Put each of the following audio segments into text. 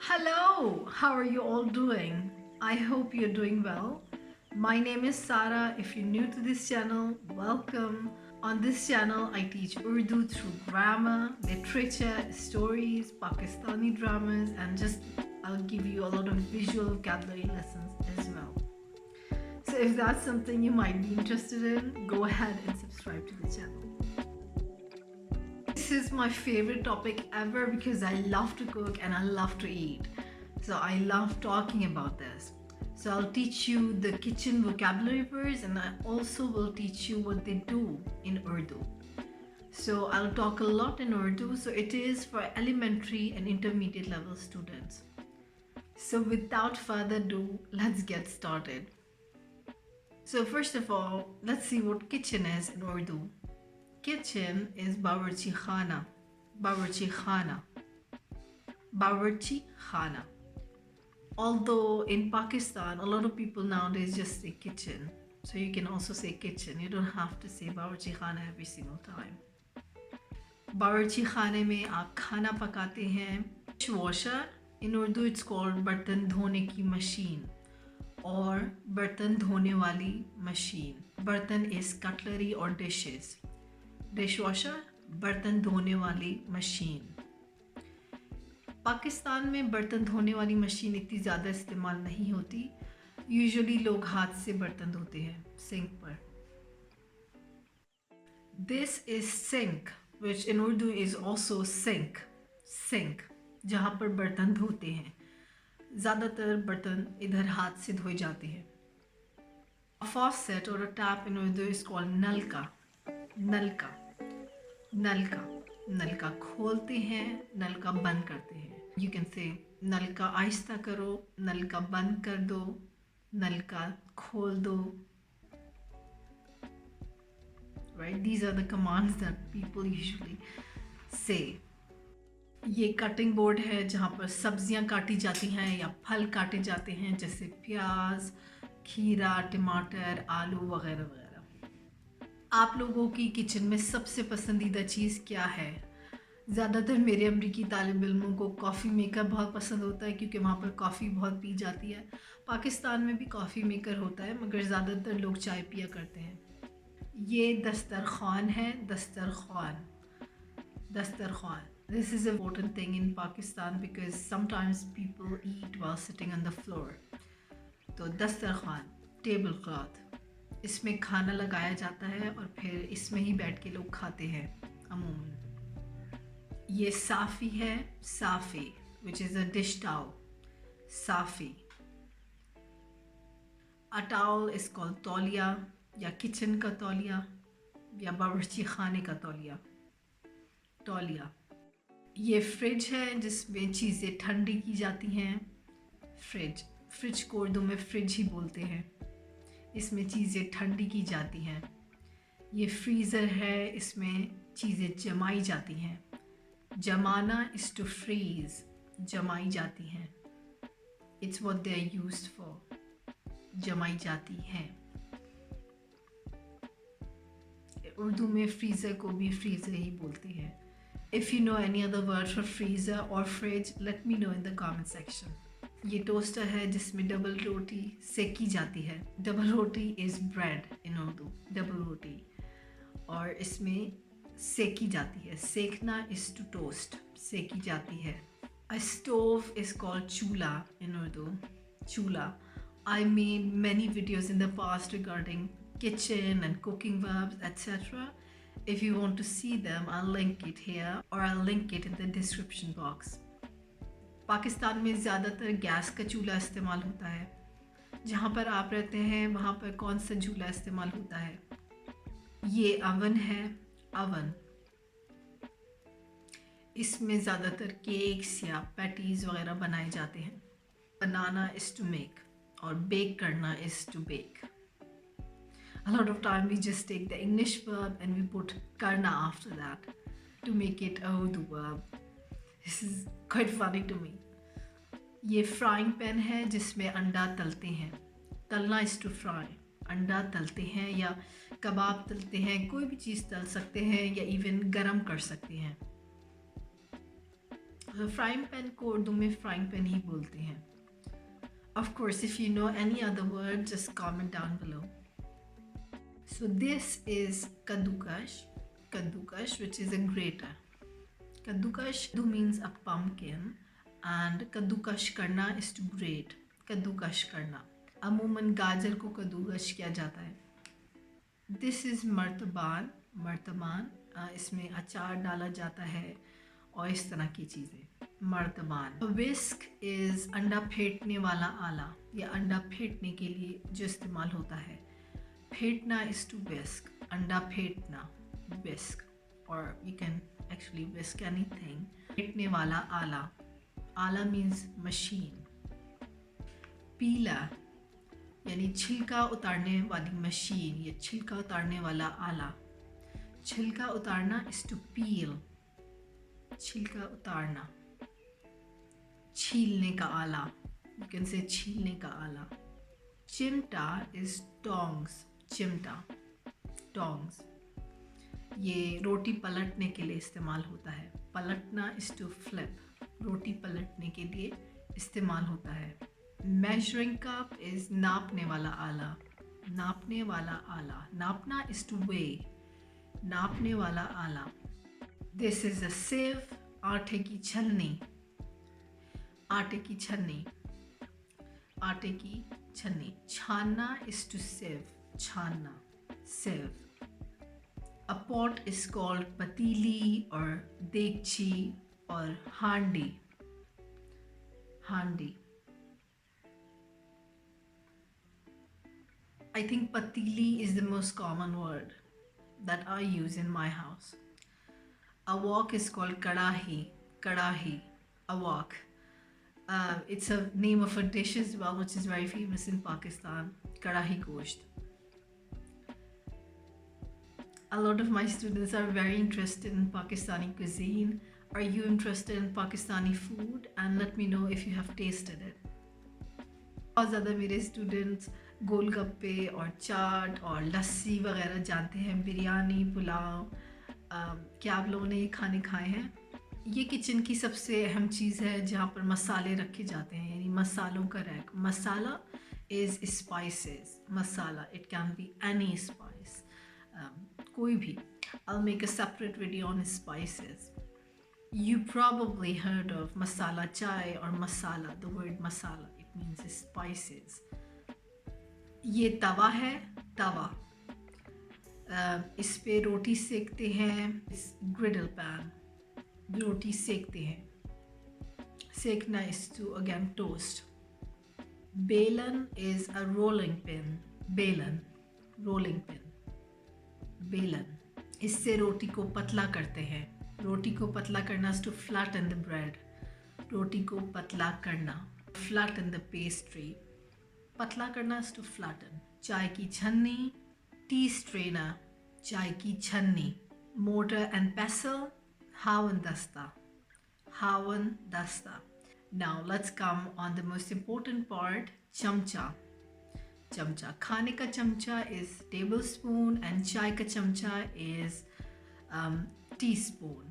Hello, how are you all doing? I hope you're doing well. My name is Sara. If you're new to this channel, welcome. On this channel, I teach Urdu through grammar, literature, stories, Pakistani dramas, and I'll give you a lot of visual vocabulary lessons as well. So if that's something you might be interested in, go ahead and subscribe to the channel. This is my favorite topic ever because I love to cook and I love to eat. So I love talking about this. So I'll teach you the kitchen vocabulary words and I also will teach you what they do in Urdu. So I'll talk a lot in Urdu, so it is for elementary and intermediate level students. So without further ado, let's get started. So first of all, let's see what kitchen is in Urdu. Kitchen is bawarchi khana. Bawarchi khana. Bawarchi khana. Although in Pakistan, a lot of people nowadays just say kitchen. So you can also say kitchen. You don't have to say bawarchi khana every single time. बावर्ची खाने में आप खाना पकाते हैं. Dishwasher, in Urdu it's called बर्तन धोने की मशीन और बर्तन धोने वाली मशीन. बर्तन is cutlery or dishes. Dishwasher, बर्तन धोने वाली मशीन. पाकिस्तान में बर्तन धोने वाली मशीन इतनी ज़्यादा इस्तेमाल नहीं होती. यूजुअली लोग हाथ से बर्तन धोते हैं सिंक पर. This is sink which in Urdu is also sink. Sink जहाँ पर बर्तन धोते हैं. ज़्यादातर बर्तन इधर हाथ से धोए जाते हैं. A faucet or a tap in Urdu is called नलका. नलका. नलका. नलका खोलते हैं, नलका बंद करते हैं. यू कैन से नलका आहिस्ता करो, नलका बंद कर दो, नलका खोल दो. Right? These are the commands that people usually say. ये कटिंग बोर्ड है जहाँ पर सब्जियाँ काटी जाती हैं या फल काटे जाते हैं जैसे प्याज, खीरा, टमाटर, आलू वगैरह वगैरह. आप लोगों की किचन में सबसे पसंदीदा चीज़ क्या है? ज़्यादातर मेरे अमरीकी तालिब इल्मों को कॉफ़ी मेकर बहुत पसंद होता है क्योंकि वहाँ पर कॉफ़ी बहुत पी जाती है. पाकिस्तान में भी कॉफ़ी मेकर होता है मगर ज़्यादातर लोग चाय पिया करते हैं. ये दस्तरखान है. दस्तरखान. दस्तरखान. This is an important thing in Pakistan because sometimes people eat while sitting on the floor. तो दस्तरखान, टेबल क्लॉथ. इसमें खाना लगाया जाता है और फिर इसमें ही बैठ के लोग खाते हैं अमूमन. ये साफ़ी है. साफ़ी which is a dish towel. साफ़ी. A towel is called तौलिया या किचन का तौलिया या बावर्ची खाने का तौलिया. तौलिया. ये फ्रिज है जिसमें चीज़ें ठंडी की जाती हैं. फ्रिज. फ्रिज को उर्दू में फ्रिज ही बोलते हैं. इसमें चीज़ें ठंडी की जाती हैं. ये फ्रीज़र है. इसमें चीज़ें जमाई जाती हैं. जमाना इज़ टू फ्रीज़. जमाई जाती हैं. It's what they are used for. जमाई जाती हैं. उर्दू में फ्रीज़र को भी फ्रीज़र ही बोलते हैं. If you know any other word for freezer or fridge, let me know in the comment section. ये टोस्टर है जिसमें डबल रोटी सेकी जाती है. Double roti is bread in Urdu. Double रोटी. और इसमें सेकी जाती है. सेकना इज़ टू टोस्ट. सेकी जाती है. A stove is called चूल्हा in Urdu. चूल्हा. I made many videos in the past regarding kitchen and cooking verbs, etc. If you want to see them, I'll link it here or I'll link it in the description box. Pakistan में ज़्यादातर gas का चूल्हा इस्तेमाल होता है. जहाँ पर आप रहते हैं वहाँ पर कौन सा चूल्हा इस्तेमाल होता है? ये अवन है. अवन. इसमें ज़्यादातर केक्स या पैटीज़ वगैरह बनाए जाते हैं. बनाना इज़ टू मेक और बेक करना is to bake. A lot of time we just take the English verb and we put karna after that to make it a Urdu verb. This is quite funny to me. ये frying pan है जिसमें अंडा तलते हैं. तलना is to fry. अंडा तलते हैं या कबाब तलते हैं. कोई भी चीज़ तल सकते हैं या even गरम कर सकते हैं. फ्राइंग पैन को उर्दू में फ्राइंग पैन ही बोलते हैं. Of course, if you know any other word, just comment down below. So this is kaddukash, which is a grater. Kaddukash means a pumpkin, and kaddukash karna is to grate. Kaddukash karna. अमूमन गाजर को कद्दूकश किया जाता है. This is मर्तबान. इसमें अचार डाला जाता है और इस तरह की चीज़ें. मर्तबान. विस्क इज़ अंडा फेंटने वाला आला, या अंडा फेंटने के लिए जो इस्तेमाल होता है. फेंटना इज़ टू विस्क. अंडा फेंटना, विस्क. और you can actually whisk anything. फेंटने वाला आला. आला मीन्स मशीन. पीला यानी छिलका उतारने वाली मशीन या छिलका उतारने वाला आला. छिलका उतारना इज टू पील. छिलका उतारना. छीलने का आला, यू कैन से छीलने का आला. चिमटा इज टोंग्स. चिमटा, टोंग्स. ये रोटी पलटने के लिए इस्तेमाल होता है. पलटना इज टू फ्लिप. रोटी पलटने के लिए इस्तेमाल होता है. मेजरिंग कप इज नापने वाला आला. नापने वाला आला. नापना इज टू वे. नापने वाला आला. दिस इज अ सिव. आटे की छलनी. आटे की छलनी. आटे की छलनी. छानना इज टू सिव. छानना, सिव. अ पॉट इज कॉल्ड पतीली और देगची और हांडी. हांडी. I think patili is the most common word that I use in my house. A wok is called kadahi. Kadahi, a wok. It's a name of a dish as well, which is very famous in Pakistan. Kadahi gosht. A lot of my students are very interested in Pakistani cuisine. Are you interested in Pakistani food? And let me know if you have tasted it. बहुत ज़्यादा मेरे students गोलगप्पे और चाट और लस्सी वगैरह जानते हैं. बिरयानी, पुलाव. क्या आप लोगों ने ये खाने खाए हैं? ये किचन की सबसे अहम चीज़ है जहाँ पर मसाले रखे जाते हैं, यानी मसालों का rack. Masala is spices. Masala, it can be any spice, कोई भी. I'll make a separate video on spices. You probably heard of masala chai or masala. The word masala, it means spices. ये तवा है. तवा. इस पे रोटी सेकते हैं. इस ग्रिडल pan. रोटी सेकते हैं. सेकना is to again toast. बेलन is a rolling pin. बेलन, rolling pin. बेलन. इससे रोटी को पतला करते हैं. रोटी को पतला करना is to flatten the bread. रोटी को पतला करना. Flatten the pastry. पतला करना is to flatten. चाय की छन्नी. Tea strainer. चाय की छन्नी. Mortar and pestle. Hawan dasta. Hawan dasta. Now let's come on the most important part. Chamcha. चमचा. खाने का चमचा is tablespoon and चाय का चमचा is teaspoon.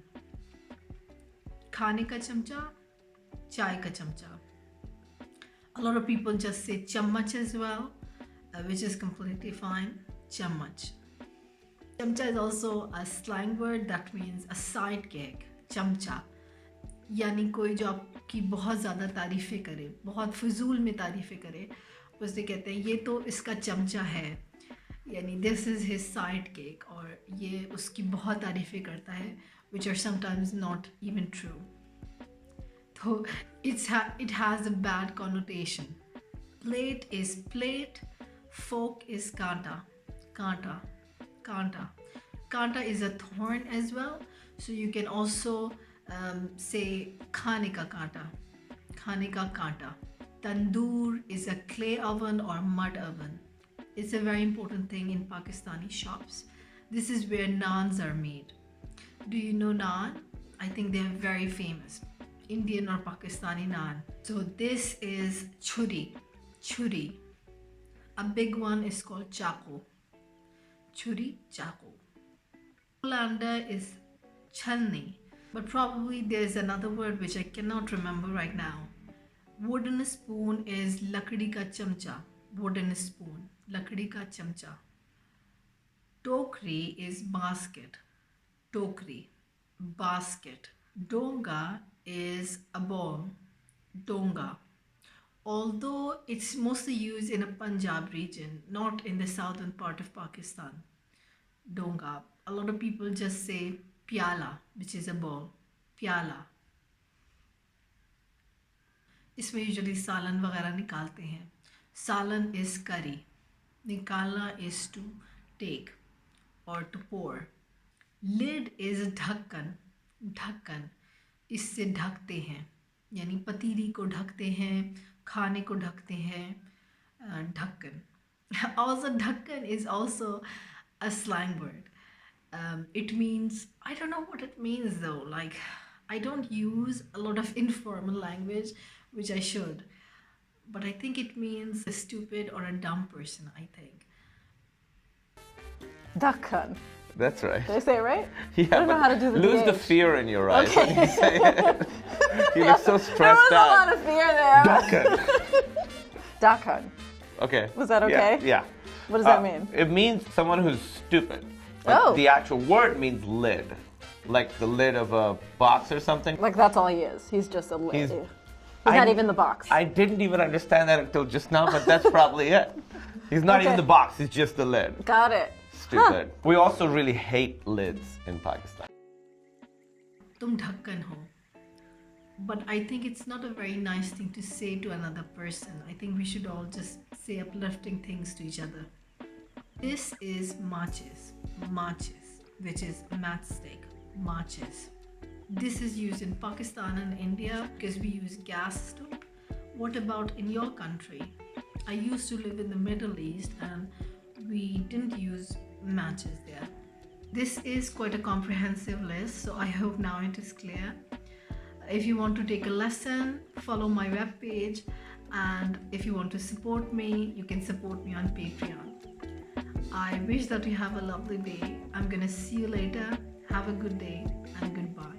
खाने का चमचा, चाय का चमचा. A lot of people just say chammach as well, which is completely fine. Chammach. Chamcha is also a slang word that means a sidekick. Chamcha. यानी कोई जो आपकी बहुत ज़्यादा तारीफ़ें करे, बहुत फजूल में तारीफ़ें करे, उसे कहते हैं ये तो इसका चमचा है, यानी this is his side cake, और ये उसकी बहुत तारीफ़ें करता है, which are sometimes not even true. So it has a bad connotation. Plate is plate. Fork is kanta. Kanta. Kanta. Kanta is a thorn as well. So you can also say khane ka kanta. Khane ka kanta. Tandoor is a clay oven or mud oven. It's a very important thing in Pakistani shops. This is where naans are made. Do you know naan? I think they are very famous. Indian or Pakistani naan. So this is churi. Churi. A big one is called chaku. Churi, chaku. Colander is chalni. But probably there's another word which I cannot remember right now. Wooden spoon is lakdi ka chamcha. Wooden spoon, lakdi ka chamcha. Tokri is basket. Tokri, basket. Donga is a ball. Donga. Although it's mostly used in a Punjab region, not in the southern part of Pakistan. Donga. A lot of people just say pyala, which is a ball. Pyala. इसमें usually सालन वगैरह निकालते हैं. सालन is curry. निकालना is to take or to pour. Lid is ढक्कन. ढक्कन, इससे ढकते हैं, यानी पतीली को ढकते हैं, खाने को ढकते हैं. ढक्कन. Also, ढक्कन is also a slang word. It means, I don't know what it means though. Like, I don't use a lot of informal language, which I should. But I think it means a stupid or a dumb person, I think. Dakhan. That's right. Did I say it right? Yeah, I don't know how to do the lose the DH. fear in your eyes when Okay. you say it. You look so There stressed was a lot out. of fear there. Dakhan. Dakhan. Okay. Was that Yeah, okay? Yeah. What does that mean? It means someone who's stupid. But Oh. the actual word means lid. Like the lid of a box or something. Like that's all he is. He's just a lid. He's- He's not I- even the box. I didn't even understand that until just now, but that's probably it. He's not even Okay. the box, he's just the lid. Got it. Stupid. We also really hate lids in Pakistan. तुम ढक्कन हो. But I think it's not a very nice thing to say to another person. I think we should all just say uplifting things to each other. This is matches. Matches, which is matchstick. Matches. This is used in Pakistan and India because we use gas stove. What about in your country? I used to live in the Middle East and we didn't use matches there. This is quite a comprehensive list, so I hope now it is clear. If you want to take a lesson, follow my webpage, and if you want to support me, you can support me on Patreon. I wish that you have a lovely day. I'm gonna see you later. Have a good day and goodbye.